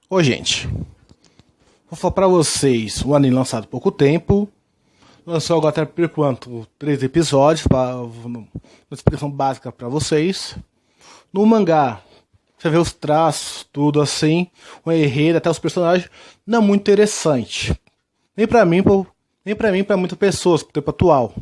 Ô gente, vou falar pra vocês um anime lançado há pouco tempo. Lançou agora até por enquanto 3 episódios, uma explicação básica pra vocês. No mangá, você vê os traços, tudo assim, o enredo, até os personagens, não é muito interessante. Nem pra mim, pra muitas pessoas, pro tempo atual.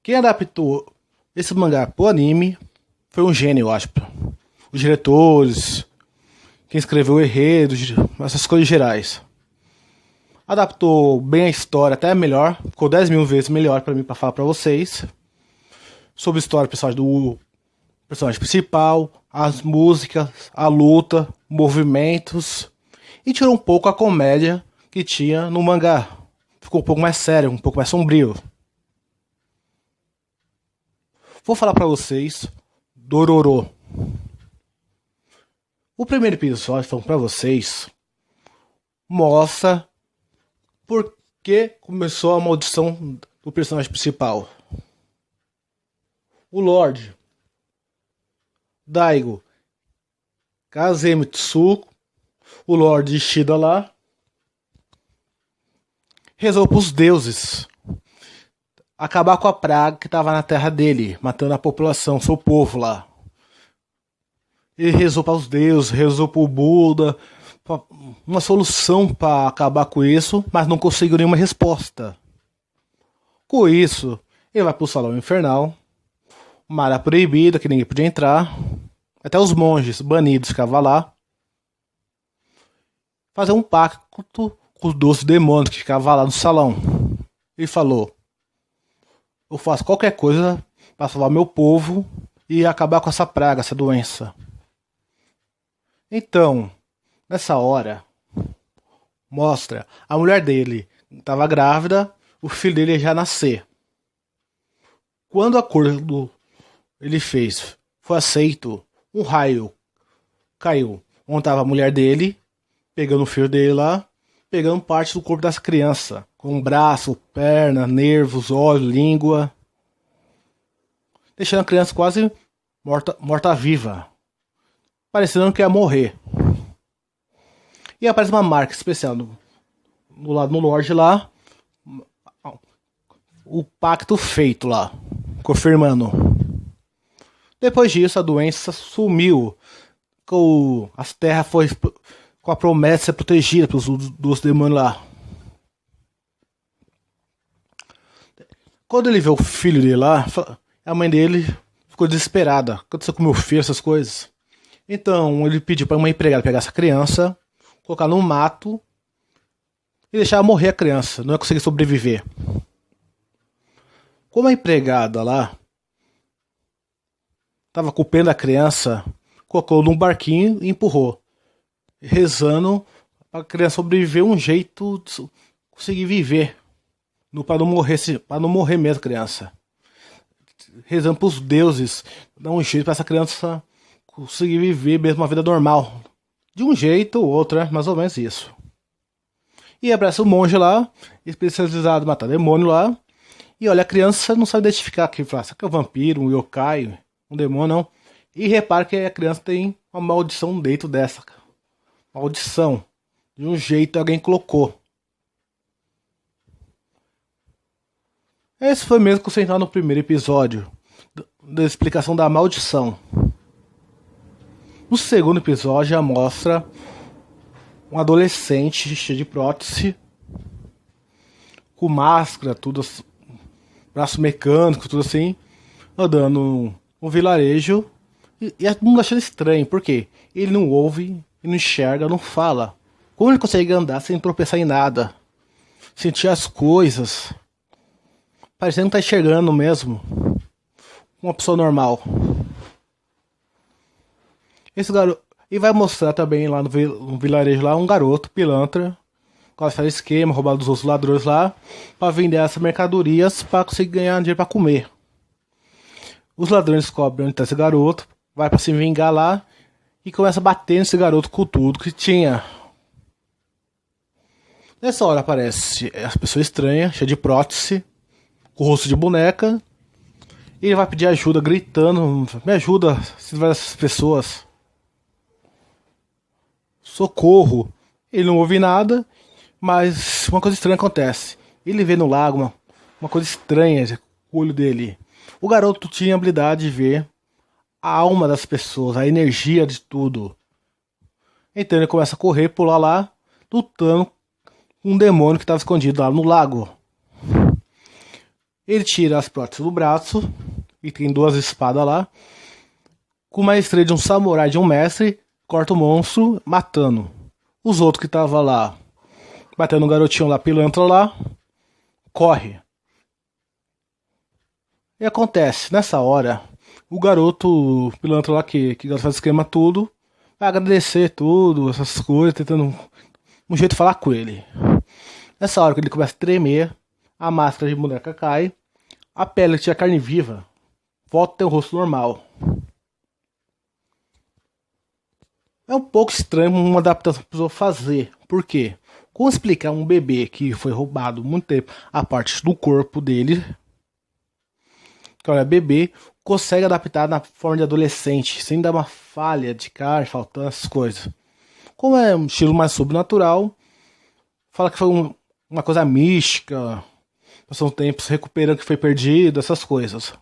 Quem adaptou esse mangá pro anime foi um gênio, eu acho. Os diretores, quem escreveu o enredo, essas coisas gerais. Adaptou bem a história, até melhor. Ficou 10 mil vezes melhor pra mim pra falar pra vocês. Sobre a história do personagem principal, as músicas, a luta, movimentos. E tirou um pouco a comédia que tinha no mangá. Ficou um pouco mais sério, um pouco mais sombrio. Vou falar pra vocês do Dororo. O primeiro episódio, falando pra vocês, mostra por que começou a maldição do personagem principal. O Lorde Daigo Kazemitsu, o Lorde Ishida lá, rezou pros deuses acabar com a praga que estava na terra dele, matando a população, seu povo lá. Ele rezou para os deuses, rezou para o Buda, pra uma solução para acabar com isso, mas não conseguiu nenhuma resposta. Com isso, ele vai para o salão infernal, uma área proibida que ninguém podia entrar, até os monges banidos ficavam lá, fazer um pacto com os 12 demônios que ficavam lá no salão. Ele falou: eu faço qualquer coisa para salvar meu povo e acabar com essa praga, essa doença. Então, nessa hora, mostra a mulher dele estava grávida, o filho dele ia já nascer. Quando o acordo ele fez foi aceito, um raio caiu onde estava a mulher dele, pegando o filho dele lá, pegando parte do corpo dessa criança, com braço, perna, nervos, olhos, língua, deixando a criança quase morta-viva, parecendo que ia morrer. E aparece uma marca especial no lado do Lorde lá, o pacto feito lá, confirmando. Depois disso, a doença sumiu, as terras foi com a promessa de ser protegida dos demônios lá. Quando ele vê o filho dele lá, a mãe dele ficou desesperada. O que aconteceu com meu filho, essas coisas? Então ele pediu para uma empregada pegar essa criança, colocar no mato e deixar morrer a criança. Não ia conseguir sobreviver. Como a empregada lá estava com o pé da criança, colocou num barquinho e empurrou, rezando para a criança sobreviver, um jeito de conseguir viver, para não morrer mesmo a criança. Rezando para os deuses, dar um jeito para essa criança conseguir viver mesmo uma vida normal. De um jeito ou outro, né? Mais ou menos isso. E abraça o monge lá, especializado em matar demônio lá. E olha, a criança não sabe identificar que fala, será que é um vampiro, um yokai, um demônio, não. E repara que a criança tem uma maldição dentro dessa. Maldição. De um jeito alguém colocou. Esse foi mesmo concentrado no primeiro episódio da explicação da maldição. No segundo episódio já mostra um adolescente cheio de prótese, com máscara, tudo, braço mecânico, tudo assim, andando no vilarejo. E todo mundo achando estranho, porque ele não ouve, ele não enxerga, não fala. Como ele consegue andar sem tropeçar em nada? Sentir as coisas, parecendo que tá enxergando mesmo. Uma pessoa normal. Esse garoto. E vai mostrar também lá no vilarejo lá um garoto pilantra, quase faz esquema, roubar dos outros ladrões lá, para vender essas mercadorias para conseguir ganhar dinheiro para comer. Os ladrões descobrem onde tá esse garoto, vai para se vingar lá e começa a bater nesse garoto com tudo que tinha. Nessa hora aparece as pessoas estranhas, cheia de prótese, com o rosto de boneca. E ele vai pedir ajuda, gritando: me ajuda, se tiver essas pessoas. socorro. Ele não ouve nada, mas uma coisa estranha acontece. Ele vê no lago uma coisa estranha com o olho dele. O garoto tinha a habilidade de ver a alma das pessoas, a energia de tudo. Então ele começa a correr, pular lá, lutando com um demônio que estava escondido lá no lago. Ele tira as próteses do braço e tem 2 espadas lá. Com maestria de um samurai, de um mestre, corta o monstro, matando. Os outros que estavam lá, batendo um garotinho lá, pilantra lá, corre. E acontece, nessa hora, o garoto pilantra lá que faz esquema tudo, vai agradecer tudo, essas coisas, tentando um jeito de falar com ele. Nessa hora que ele começa a tremer, a máscara de boneca cai, a pele que tinha carne viva volta a ter o rosto normal. É um pouco estranho uma adaptação que precisou fazer. Por quê? Como explicar um bebê que foi roubado muito tempo a parte do corpo dele, que olha, bebê, consegue adaptar na forma de adolescente, sem dar uma falha de carne, faltando essas coisas. Como é um estilo mais sobrenatural, fala que foi uma coisa mística, passou um tempo se recuperando o que foi perdido, essas coisas.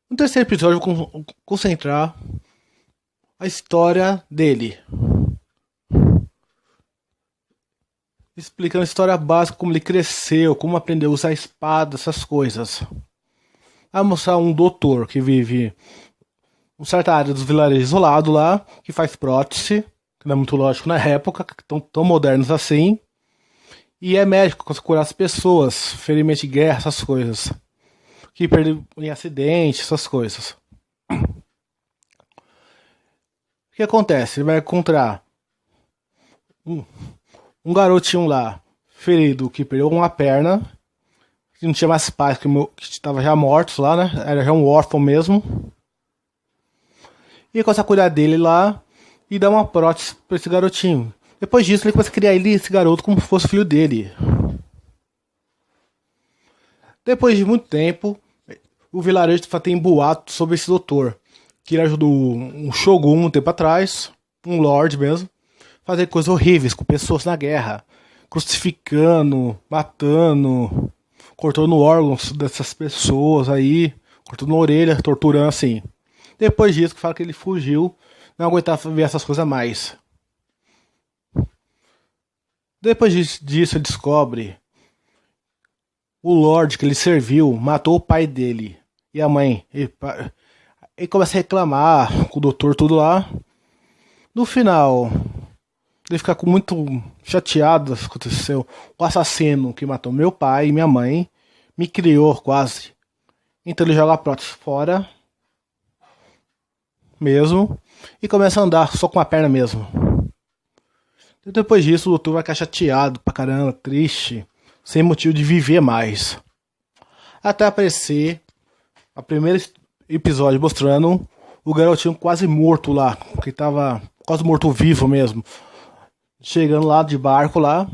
No terceiro episódio eu vou concentrar a história dele. Explicando a história básica, como ele cresceu, como aprendeu a usar a espada, essas coisas. Vai mostrar um doutor que vive em certa área dos vilarejos isolado lá, que faz prótese, que não é muito lógico na época, que estão tão modernos assim. E é médico, consegue curar as pessoas, ferimento de guerra, essas coisas. Que perdeu em acidente, essas coisas. O que acontece? Ele vai encontrar um garotinho lá, ferido, que perdeu uma perna, que não tinha mais pais, que estava já mortos lá, né? Era já um órfão mesmo. E ele começa a cuidar dele lá e dá uma prótese pra esse garotinho. Depois disso, ele começa a criar esse garoto como se fosse filho dele. Depois de muito tempo, o vilarejo tem boato sobre esse doutor, que ele ajudou um shogun um tempo atrás, um lord mesmo, fazer coisas horríveis com pessoas na guerra, crucificando, matando, cortando órgãos dessas pessoas aí, cortando a orelha, torturando assim. Depois disso, que fala que ele fugiu, não aguentava ver essas coisas mais. Depois disso, ele descobre o Lorde que ele serviu matou o pai dele e a mãe. Ele começa a reclamar com o doutor, tudo lá. No final, ele fica muito chateado do que aconteceu. O assassino que matou meu pai e minha mãe me criou quase. Então ele joga a prótese fora mesmo e começa a andar só com a perna mesmo. E depois disso, o doutor vai ficar chateado pra caramba, triste, sem motivo de viver mais. Até aparecer o primeiro episódio mostrando o garotinho quase morto lá, que tava quase morto-vivo mesmo. Chegando lá de barco lá,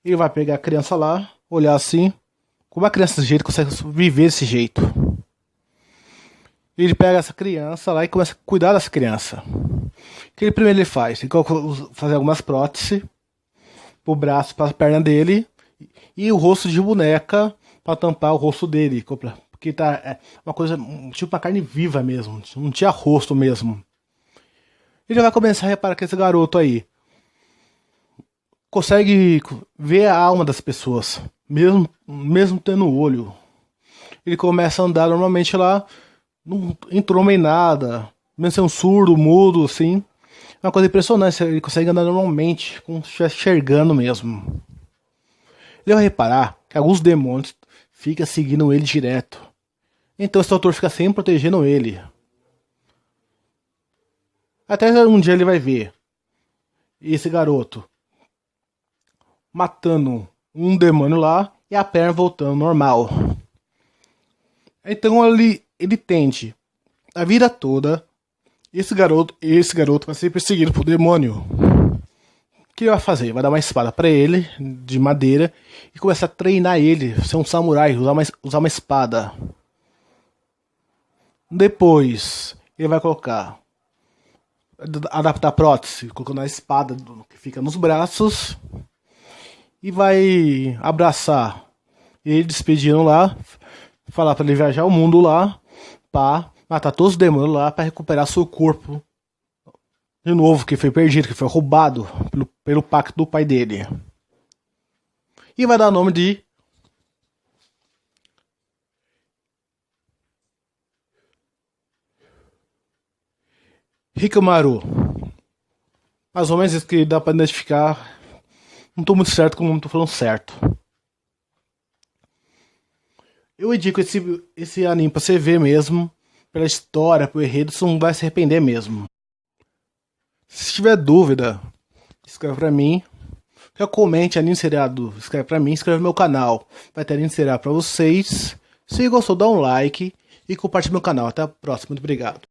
ele vai pegar a criança lá, olhar assim, como a criança desse jeito consegue viver desse jeito. Ele pega essa criança lá e começa a cuidar dessa criança. O que ele primeiro ele faz? Ele fazer algumas próteses pro braço, pra perna dele e o rosto de boneca para tampar o rosto dele, porque tá uma coisa tipo uma carne viva mesmo, não tinha rosto mesmo. Ele vai começar a reparar que esse garoto aí consegue ver a alma das pessoas, mesmo tendo olho. Ele começa a andar normalmente lá, não entrou em nada, mesmo sendo surdo, mudo, assim. É uma coisa impressionante, ele consegue andar normalmente, como se estivesse enxergando mesmo. Ele vai reparar que alguns demônios ficam seguindo ele direto. Então esse doutor fica sempre protegendo ele. Até um dia ele vai ver esse garoto matando um demônio lá e a perna voltando normal. Então ele tende a vida toda esse garoto vai ser perseguido por demônio. O que ele vai fazer? Vai dar uma espada pra ele de madeira e começar a treinar ele, ser um samurai, usar uma espada. Depois ele vai colocar adaptar a prótese, colocando a espada que fica nos braços. E vai abraçar ele, despedindo lá. Falar pra ele viajar o mundo lá. Pra matar todos os demônios lá. Pra recuperar seu corpo. De novo, que foi perdido, que foi roubado pelo pacto do pai dele. E vai dar nome de Hikamaru. Mais ou menos isso que dá pra identificar. Não tô muito certo como não tô falando certo. Eu indico esse anime pra você ver mesmo. Pela história, pelo enredo, você não vai se arrepender mesmo. Se tiver dúvida, escreve pra mim. Já comente anime seriado, escreve pra mim, inscreve no meu canal. Vai ter anime seriado pra vocês. Se gostou, dá um like e compartilhe meu canal. Até a próxima, muito obrigado.